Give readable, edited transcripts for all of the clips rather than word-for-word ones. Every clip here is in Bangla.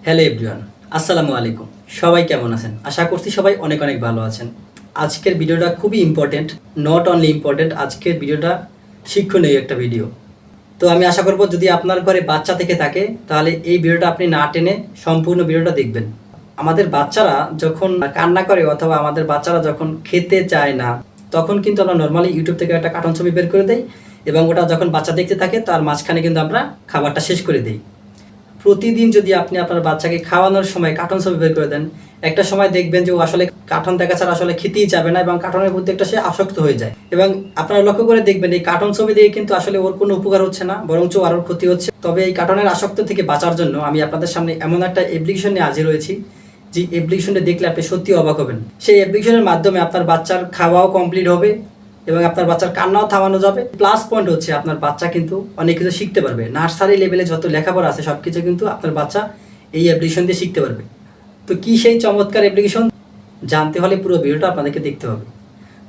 হ্যালো এভরিওয়ান, আসসালামু আলাইকুম। সবাই কেমন আছেন? আশা করছি সবাই অনেক অনেক ভালো আছেন। আজকের ভিডিওটা খুবই ইম্পর্টেন্ট, নট অনলি ইম্পর্টেন্ট, আজকের ভিডিওটা শিক্ষণীয় একটা ভিডিও। তো আমি আশা করব যদি আপনার ঘরে বাচ্চা থেকে থাকে তাহলে এই ভিডিওটা আপনি না টেনে সম্পূর্ণ ভিডিওটা দেখবেন। আমাদের বাচ্চারা যখন কান্না করে অথবা আমাদের বাচ্চারা যখন খেতে চায় না, তখন কিন্তু আমরা নর্মালি ইউটিউব থেকে একটা কার্টুন ছবি বের করে দেই এবং ওটা যখন বাচ্চা দেখতে থাকে তার মাঝখানে কিন্তু আমরা খাবারটা শেষ করে দিই। প্রতিদিন যদি আপনি আপনার বাচ্চাকে খাওয়ানোর সময় কার্টুন ছবি বের করে দেন, একটা সময় দেখবেন যে ও আসলে কার্টুন দেখা ছাড়া আসলে খেতেই যাবে না এবং কার্টুনের প্রতি একটা সে আসক্ত হয়ে যায়। এবং আপনারা লক্ষ্য করে দেখবেন এই কার্টুন ছবি দিয়ে কিন্তু আসলে ওর কোনো উপকার হচ্ছে না, বরঞ্চ আরও ক্ষতি হচ্ছে। তবে এই কার্টুনের আসক্ত থেকে বাঁচার জন্য আমি আপনাদের সামনে এমন একটা অ্যাপ্লিকেশন নিয়ে হাজির হয়েছি, যে অ্যাপ্লিকেশনটা দেখলে আপনি সত্যি অবাক হবেন। সেই অ্যাপ্লিকেশনের মাধ্যমে আপনার বাচ্চার খাওয়াও কমপ্লিট হবে এবং আপনার বাচ্চার কান্নাও থামানো যাবে। প্লাস পয়েন্ট হচ্ছে আপনার বাচ্চা কিন্তু অনেক কিছু শিখতে পারবে। নার্সারি লেভেলে যত লেখাপড়া আছে সব কিছু কিন্তু আপনার বাচ্চা এই অ্যাপ্লিকেশন দিয়ে শিখতে পারবে। তো কি সেই চমৎকার অ্যাপ্লিকেশন, জানতে হলে পুরো ভিডিওটা আপনাদেরকে দেখতে হবে।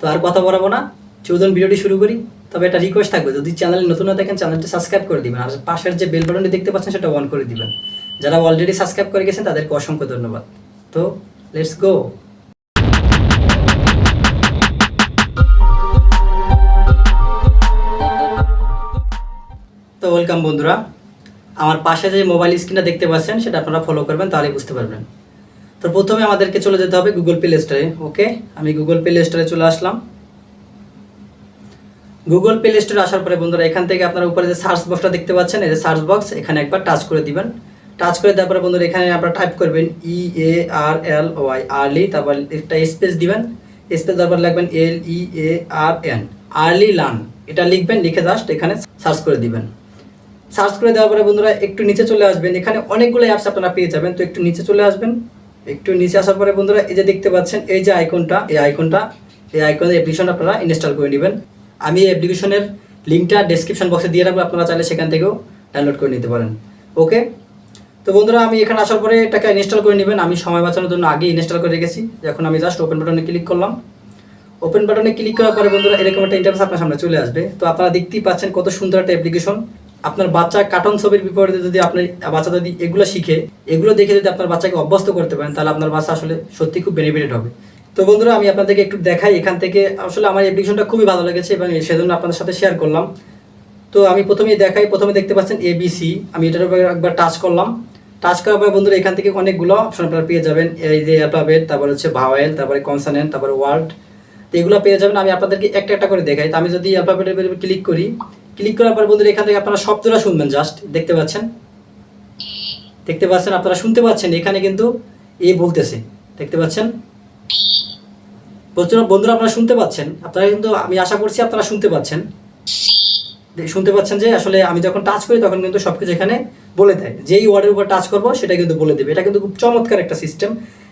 তো আর কথা বলাবো না, চলুন ভিডিওটি শুরু করি। তবে একটা রিকোয়েস্ট থাকবে, যদি চ্যানেলে নতুন হয়ে থাকেন চ্যানেলটি সাবস্ক্রাইব করে দিবেন, আর পাশের যে বেল বাটনটি দেখতে পাচ্ছেন সেটা অন করে দিবেন। যারা অলরেডি সাবস্ক্রাইব করে গেছেন তাদেরকে অসংখ্য ধন্যবাদ। তো লেটস গো। তো ওয়েলকাম বন্ধুরা, আমার পাশে যে মোবাইল স্ক্রিনটা দেখতে পাচ্ছেন সেটা আপনারা ফলো করবেন, তাহলে বুঝতে পারবেন। তো প্রথমে আমাদেরকে চলে যেতে হবে গুগল প্লে স্টোরে। ওকে, আমি গুগল প্লে স্টোরে চলে আসলাম। গুগল প্লে স্টোরে আসার পরে বন্ধুরা এখান থেকে আপনারা উপরে যে সার্চ বক্সটা দেখতে পাচ্ছেন, এই যে সার্চ বক্স, এখানে একবার টাচ করে দিবেন। টাচ করে দেওয়ার পরে বন্ধুরা এখানে আপনারা টাইপ করবেন EARLY আর্লি, তারপর একটা স্পেস দিবেন। স্পেস দেওয়ার পর লিখবেন LEARN আর্লি লার্ন, এটা লিখবেন, লিখে জাস্ট এখানে সার্চ করে দিবেন। সার্চ করে দেওয়ার পরে বন্ধুরা একটু নিচে চলে আসবেন, এখানে অনেকগুলো অ্যাপস আপনারা পেয়ে যাবেন। তো একটু নিচে চলে আসবেন। একটু নিচে আসার পরে বন্ধুরা এই যে দেখতে পাচ্ছেন এই যে আইকনটা, এই আইকনের অ্যাপ্লিকেশন আপনারা ইনস্টল করে নেবেন। আমি এই অ্যাপ্লিকেশনের লিঙ্কটা ডেসক্রিপশন বক্সে দিয়ে রাখবো, আপনারা চাইলে সেখান থেকেও ডাউনলোড করে নিতে পারেন। ওকে, তো বন্ধুরা আমি এখানে আসার পরে এটাকে ইনস্টল করে নেবেন। আমি সময় বাঁচানোর জন্য আগে ইনস্টল করে রেখেছি। এখন আমি জাস্ট ওপেন বাটনে ক্লিক করলাম। ওপেন বাটনে ক্লিক করার পরে বন্ধুরা এরকম একটা ইন্টারফেস আপনার সামনে চলে আসবে। তো আপনারা দেখতেই পাচ্ছেন কত সুন্দর একটা অ্যাপ্লিকেশন। আপনার বাচ্চা কার্টুন ছবির বিপরীতে যদি আপনার বাচ্চা যদি এগুলো শিখে, এগুলো দেখে যদি আপনার বাচ্চাকে অভ্যস্ত করতে পারেন, তাহলে আপনার বাচ্চা আসলে সত্যি খুব বেনিফিটেড হবে। তো বন্ধুরা আমি আপনাদেরকে একটু দেখাই এখান থেকে। আসলে আমার অ্যাপ্লিকেশনটা খুবই ভালো লেগেছে এবং সেজন্য আপনাদের সাথে শেয়ার করলাম। তো আমি প্রথমেই দেখাই, প্রথমে দেখতে পাচ্ছেন ABC, আমি এটার উপর একবার টাচ করলাম। টাচ করার পর বন্ধুরা এখান থেকে অনেকগুলো অপশন আপনারা পেয়ে যাবেন। এই যে অ্যালফাবেট, তারপর হচ্ছে ভাওয়েল, তারপরে কনসোনেন্ট, তারপরে ওয়ার্ড, তো এগুলো পেয়ে যাবেন। আমি আপনাদেরকে একটা একটা করে দেখাই। তো আমি যদি অ্যালফাবেটের উপর ক্লিক করি, ক্লিক করার পর বন্ধুরা এখান থেকে আপনারা শব্দটা শুনবেন। জাস্ট দেখতে পাচ্ছেন, আপনারা শুনতে পাচ্ছেন এখানে কিন্তু এ বলতেছে, দেখতে পাচ্ছেন বন্ধুরা, আপনারা শুনতে পাচ্ছেন। আপনারা কিন্তু, আমি আশা করছি আপনারা শুনতে পাচ্ছেন যে আসলে আমি যখন টাচ করি তখন কিন্তু সবকিছু এখানে বলে দেয়। যেই ওয়ার্ডের উপর টাচ করবো সেটা কিন্তু বলে দেবে। এটা কিন্তু খুব চমৎকার একটা সিস্টেম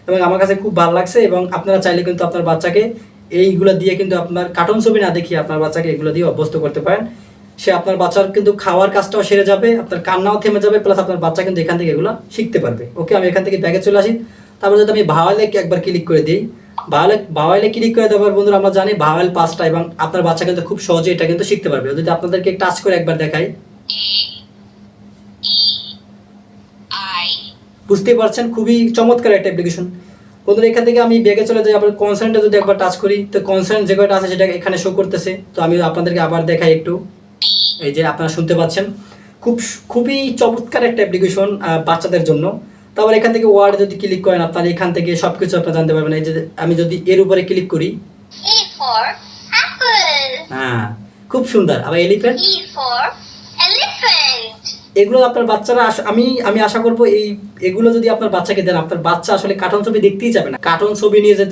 এবং আমার কাছে খুব ভালো লাগছে। এবং আপনারা চাইলে কিন্তু আপনার বাচ্চাকে এইগুলো দিয়ে কিন্তু আপনার কার্টুন ছবি না দেখিয়ে আপনার বাচ্চাকে এগুলো দিয়ে অভ্যস্ত করতে পারেন। সে আপনার বাচ্চার কিন্তু খাওয়ার কাজটাও সেরে যাবে, আপনার কান্নাও থেমে যাবে, প্লাস আপনার বাচ্চা কিন্তু এখান থেকে এগুলো শিখতে পারবে। ওকে, আমি এখান থেকে ব্যাগে চলে আসি। তারপর যদি আমি ভাওয়ালে একবার ক্লিক করে দিই, ভাওয়ালে ক্লিক করে দেওয়ার বন্ধুরা আমরা জানি ভাওয়াল 5টা এবং আপনার বাচ্চা কিন্তু খুব সহজে এটা কিন্তু শিখতে পারবে। যদি আপনাদেরকে টাচ করে একবার দেখাই, বুঝতেই পারছেন খুবই চমৎকার একটা অ্যাপ্লিকেশন। বন্ধুরা এখান থেকে আমি ব্যাগে চলে যাই। আবার কনসোনেন্টে যদি একবার টাচ করি, তো কনসোনেন্ট যে কয়টা আছে সেটা এখানে শো করতেছে। তো আমি আপনাদেরকে আবার দেখাই একটু, এই যে আপনারা শুনতে পাচ্ছেন, খুবই চমৎকার একটা অ্যাপ্লিকেশন বাচ্চাদের জন্য। তারপর এখান থেকে ওয়ার্ড যদি ক্লিক করেন, আপনারা এখান থেকে সবকিছু আপনারা জানতে পারবেন। এই যে আমি যদি এর উপরে ক্লিক করি, হ্যাঁ খুব সুন্দর। আবার এলিফ্যান্ট, এগুলো আপনার বাচ্চারা আমি আশা করবো এগুলো যদি আপনার বাচ্চাকে দেন, আপনার বাচ্চা আসলে কার্টুন ছবি দেখতেই যাবে না। কার্টুন ছবি নিয়ে যে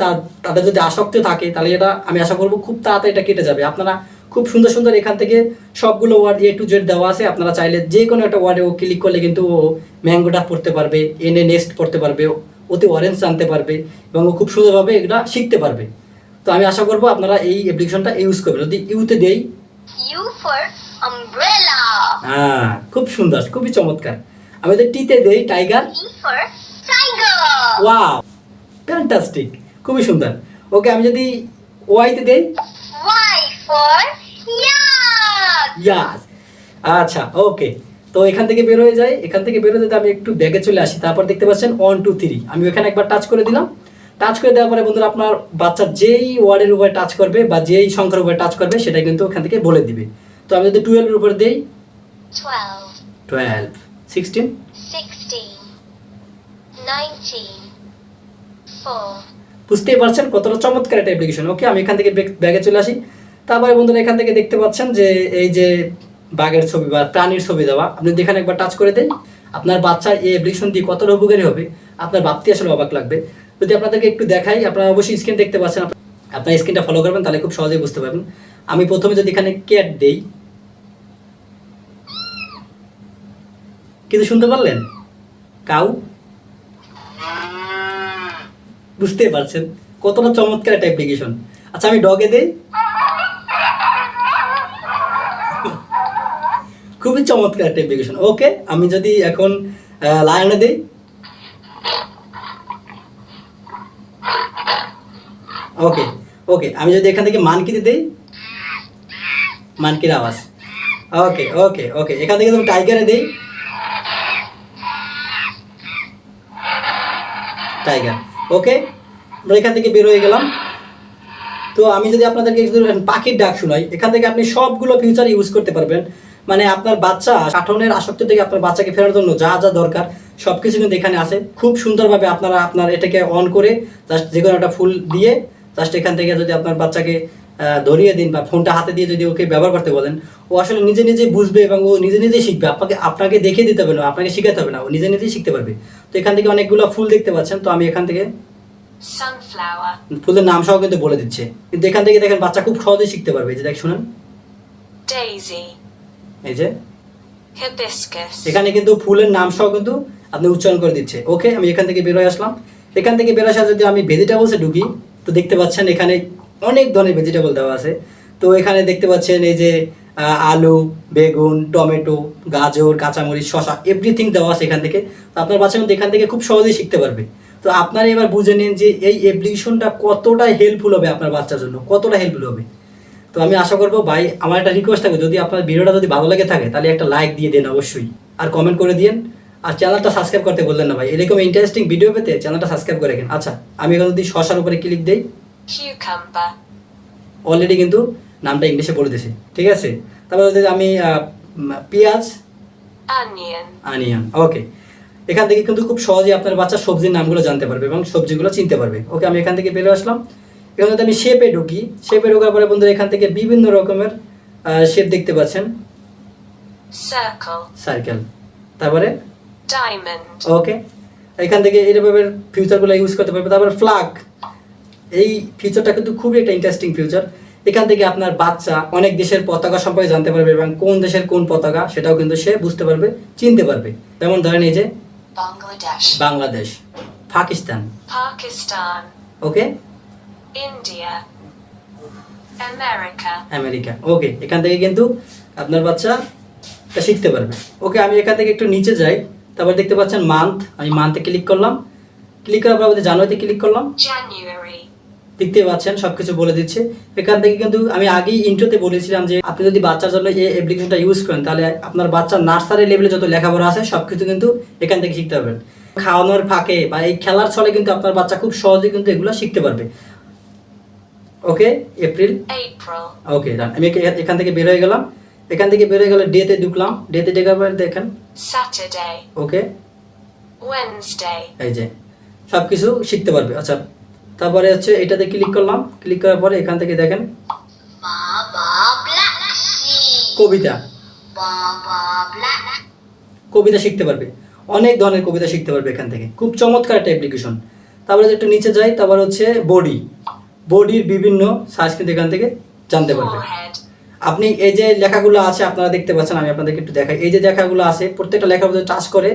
তাদের যদি আসক্তি থাকে, তাহলে এটা আমি আশা করবো খুব তাড়াতাড়ি এটা কেটে যাবে। আপনারা খুব সুন্দর সুন্দর এখান থেকে সবগুলো ওয়ার্ড A to Z দেওয়া আছে। আপনারা চাইলে যে কোনো একটা ওয়ার্ডে ও ক্লিক করলে কিন্তু ও ম্যাঙ্গোটা পড়তে পারবে, এনে নেক্সট পড়তে পারবে, ওতে অরেঞ্জ জানতে পারবে এবং ও খুব সুন্দরভাবে এগুলা শিখতে পারবে। তো আমি আশা করবো আপনারা এই অ্যাপ্লিকেশনটা ইউজ করবেন। যদি ইউতে দেই, ইউ ফর আমব্রেলা, হ্যাঁ খুব সুন্দর, খুবই চমৎকার। আমি যদি টিতে দেই, tiger, T for tiger, wow fantastic, খুবই সুন্দর। ওকে, আমি যদি ওয়াইতে দেই, ওয়াই ফর ইয়াক, ইয়াস, আচ্ছা ওকে। তো এখান থেকে বের হয়ে যায়, এখান থেকে বের হয়ে যেতে আমি একটু ব্যাগে চলে আসি, তারপর দেখতে পাচ্ছেন 1 2 3, আমি ওখানে একবার টাচ করে দিলাম। টাচ করে দেওয়ার পরে বন্ধুরা আপনার বাচ্চা যেই ওয়ার্ডের উপরে টাচ করবে বা যেই সংখ্যার উপরে টাচ করবে সেটা কিন্তু ওখান থেকে বলে দিবে। তো আমি যদি 12 এর উপর দেই 12, 16, 19, 4, বুঝতেই পারছেন কতটা চমৎকার একটা অ্যাপ্লিকেশন। ওকে, আমি এখান থেকে ব্যাগে চলে আসি। তারপরে বন্ধুরা এখান থেকে দেখতে পাচ্ছেন যে এই যে বাঘের ছবি বা প্রাণীর ছবি দেওয়া, আপনি যেখানে একবার টাচ করে দেন আপনার বাচ্চা এই অ্যাপ্লিকেশন দিয়ে কতটা উপকারী হবে আপনার ভাবতে আসলে অবাক লাগবে। যদি আপনাদেরকে একটু দেখাই, আপনারা অবশ্যই স্ক্রিন দেখতে পাচ্ছেন, আপনার স্ক্রিনটা ফলো করবেন তাহলে খুব সহজেই বুঝতে পারবেন। আমি প্রথমে যদি এখানে ক্যাট দেই, কিছু শুনতে পারলেন? কাউ, বুঝতে পারছেন কতটা চমৎকার একটা অ্যাপ্লিকেশন। আচ্ছা আমি ডগে দেই, খুবই চমৎকার একটা অ্যাপ্লিকেশন। ওকে, আমি যদি এখন লায়নে দেই, ওকে ওকে, আমি যদি এখান থেকে মানকিতে দেই, মানকির আওয়াজ। ওকে ওকে ওকে, এখান থেকে তুমি টাইগারে দেই, টাইগার। ওকে, আমরা এখান থেকে বের হয়ে গেলাম। তো আমি যদি আপনাদেরকে পাখির ডাক শোনাই, এখান থেকে আপনি সবগুলো ফিউচার ইউজ করতে পারবেন। মানে আপনার বাচ্চা কার্টুনের আসক্তি থেকে আপনার বাচ্চাকে ফেরার জন্য যা যা দরকার সব কিছু কিন্তু এখানে আছে। খুব সুন্দরভাবে আপনারা আপনার এটাকে অন করে জাস্ট যে কোনো একটা ফুল দিয়ে জাস্ট এখান থেকে যদি আপনার বাচ্চাকে ধরিয়ে দিন বা ফোনটা হাতে দিয়ে যদি ওকে ব্যবহার করতে বলেন, ও আসলে নিজে নিজে বুঝবে এবং ও নিজে নিজেই শিখবে। আপনাকে দেখিয়ে দিতে হবে না, আপনাকে শেখাতে হবে না, ও নিজে নিজেই শিখতে পারবে। তো এখান থেকে অনেকগুলো ফুল দেখতে পাচ্ছেন, তো আমি এখান থেকে sunflower, ফুলের নাম সহ কিন্তু বলে দিচ্ছে। কিন্তু এখান থেকে দেখেন বাচ্চা খুব সহজেই শিখতে পারবে। এই যে দেখ শুনেন, daisy, এই যে hibiscus, এখানে কিন্তু ফুলের নাম সহ কিন্তু আপনি উচ্চারণ করে দিচ্ছে। ওকে, আমি এখান থেকে বের হয়ে আসলাম। এখান থেকে বের আসা যদি আমি ভেজিটেবলসে ঢুকি, তো দেখতে পাচ্ছেন এখানে অনেক ধরনের ভেজিটেবল দেওয়া আছে। তো এখানে দেখতে পাচ্ছেন এই যে আলু, বেগুন, টমেটো, গাজর, কাঁচামরিচ, শসা, এভরিথিং দেওয়া আছে এখান থেকে। তো আপনার বাচ্চা কিন্তু এখান থেকে খুব সহজেই শিখতে পারবে। তো আপনারা এবার বুঝে নিন যে এই অ্যাপ্লিকেশনটা কতটা হেল্পফুল হবে আপনার বাচ্চার জন্য, কতটা হেল্পফুল হবে। তো আমি আশা করবো ভাই, আমার একটা রিকোয়েস্ট থাকবে, যদি আপনার ভিডিওটা যদি ভালো লাগে থাকে তাহলে একটা লাইক দিয়ে দেন অবশ্যই, আর কমেন্ট করে দিন, আর চ্যানেলটা সাবস্ক্রাইব করতে বললেন না ভাই। এরকম ইন্টারেস্টিং ভিডিও পেতে চ্যানেলটা সাবস্ক্রাইব করে রাখেন। আচ্ছা আমি এখন যদি শসার উপরে ক্লিক দেই, cucumber, অলরেডি কিন্তু নামটা ইংলিশে বলে দিয়েছে, ঠিক আছে। তারপরে যদি আমি পেঁয়াজ, onion, আনিয়ন, ওকে, এখান থেকে কিন্তু খুব সহজেই আপনার বাচ্চা সবজির নামগুলো জানতে পারবে এবং সবজিগুলো চিনতে পারবে। ওকে, আমি এখান থেকে বেরো আসলাম। এখানে যদি আমি শেপে ঢুকি, শেপে ঢোকার পরে বন্ধুরা এখান থেকে বিভিন্ন রকমের শেপ দেখতে পাচ্ছেন, circle, সার্কেল, তারপরে diamond, ওকে, এখান থেকে এইভাবে ফিউচারগুলো ইউজ করতে পারবে। তারপরে ফ্ল্যাগ, এই ফিচারটা কিন্তু খুবই একটা ইন্টারেস্টিং ফিচার। এখান থেকে আপনার বাচ্চা অনেক দেশের পতাকা সম্পর্কে জানতে পারবে এবং কোন দেশের কোন পতাকা সেটাও কিন্তু সে বুঝতে পারবে, চিনতে পারবে। যেমন ধরেন এই যে বাংলাদেশ, পাকিস্তান, Pakistan, ওকে, India, America, আমেরিকা, ওকে, এখান থেকে কিন্তু আপনার বাচ্চা এটা শিখতে পারবে। ওকে, আমি এখান থেকে একটু নিচে যাই, তারপর দেখতে পাচ্ছেন মান্থ, আমি মান্থে ক্লিক করলাম। ক্লিক করার পর জানুয়ারিতে ক্লিক করলাম, January, দেখতে পাচ্ছেন সবকিছু বলে দিচ্ছে। এখান থেকে কিন্তু আমি আগেই ইন্ট্রোতে বলেছিলাম যে আপনি যদি বাচ্চার জন্য এই অ্যাপ্লিকেশনটা ইউজ করেন তাহলে আপনার বাচ্চার নার্সারি লেভেলে যত লেখাপড়া আছে সবকিছু কিন্তু এখান থেকে শিখতে পারবেন। খাওয়ানোর ফাঁকে বা এই খেলার ছলে কিন্তু আপনার বাচ্চা খুব সহজে কিন্তু এগুলো শিখতে পারবে। ওকে, এপ্রিল, April, ওকে, ডান। আমি এখান থেকে বের হয়ে গেলাম। এখান থেকে বের হয়ে গেলে ডেতে ঢুকলাম, ডেতে ঢোকার পরে দেখেন Saturday, ওকে, Wednesday, এই যে সব কিছু শিখতে পারবে। আচ্ছা, তারপরে হচ্ছে এটাতে ক্লিক করলাম, ক্লিক করার পরে এখান থেকে দেখেন কবিতা, কবিতা শিখতে পারবে, অনেক ধরনের কবিতা শিখতে পারবে এখান থেকে। খুব চমৎকার একটা অ্যাপ্লিকেশন। তারপরে একটু নিচে যাই, তারপর হচ্ছে বডির বিভিন্ন সাইজ কিন্তু এখান থেকে জানতে পারবে। forehead, আপনি এই যে লেখাগুলো আছে আপনারা দেখতে পাচ্ছেন, আমি আপনাদেরকে একটু দেখাই। এই যে লেখাগুলো আছে প্রত্যেকটা লেখার মধ্যে টাচ করে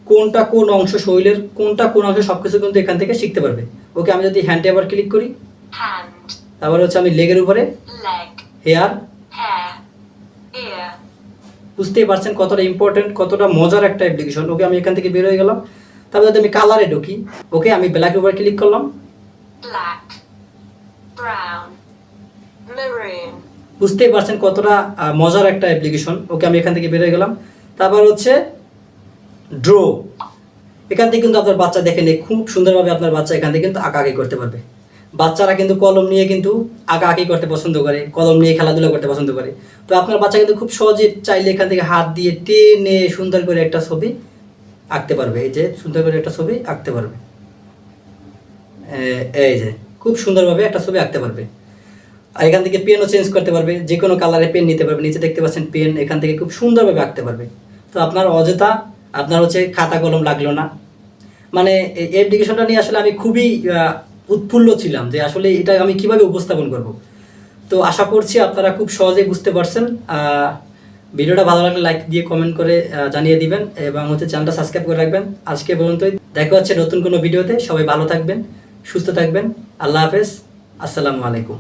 কোনটা কোন অংশ, শরীরের কোনটা কোন অংশ সবকিছু কিন্তু এখান থেকে শিখতে পারবে। ওকে, আমি যদি হ্যান্ডে আবার ক্লিক করি, hand, তারপরে হচ্ছে আমি লেগের উপরে leg, হেয়ার, hair, ear, বুঝতেই পারছেন কতটা ইম্পর্টেন্ট, কতটা মজার একটা অ্যাপ্লিকেশন। ওকে, আমি এখান থেকে বের হয়ে গেলাম। তারপরে যদি আমি কালারে ঢুকি, ওকে, আমি ব্ল্যাকের উপরে ক্লিক করলাম, black, brown, maroon, বুঝতেই পারছেন কতটা মজার একটা অ্যাপ্লিকেশন। ওকে, আমি এখান থেকে বের হয়ে গেলাম। তারপর হচ্ছে ড্র। এখান থেকে কিন্তু আপনার বাচ্চা দেখেন খুব সুন্দরভাবে আপনার বাচ্চা এখান থেকে কিন্তু আঁকাআঁকি করতে পারবে। বাচ্চারা কিন্তু কলম নিয়ে কিন্তু আঁকাআঁকি করতে পছন্দ করে, কলম নিয়ে খেলাধুলা করতে পছন্দ করে। তো আপনার বাচ্চা কিন্তু খুব সহজে চাইলে এখান থেকে হাত দিয়ে টেনে সুন্দর করে একটা ছবি আঁকতে পারবে। এই যে সুন্দর করে একটা ছবি আঁকতে পারবে, এই যে খুব সুন্দরভাবে একটা ছবি আঁকতে পারবে। আর এখান থেকে পেনও চেঞ্জ করতে পারবে, যে কোনো কালারে পেন নিতে পারবে। নিচে দেখতে পাচ্ছেন পেন, এখান থেকে খুব সুন্দরভাবে আঁকতে পারবে। তো আপনার অযথা আপনার হচ্ছে খাতা কলম লাগলো না। মানে এই অ্যাপ্লিকেশনটা নিয়ে আসলে আমি খুবই উৎফুল্ল ছিলাম যে আসলে এটা আমি কিভাবে উপস্থাপন করব। তো আশা করছি আপনারা খুব সহজেই বুঝতে পারছেন। ভিডিওটা ভালো লাগলে লাইক দিয়ে কমেন্ট করে জানিয়ে দিবেন এবং হচ্ছে চ্যানেলটা সাবস্ক্রাইব করে রাখবেন। আজকে পর্যন্তই, দেখা হচ্ছে নতুন কোনো ভিডিওতে। সবাই ভালো থাকবেন, সুস্থ থাকবেন। আল্লাহ হাফেজ, আসসালামু আলাইকুম।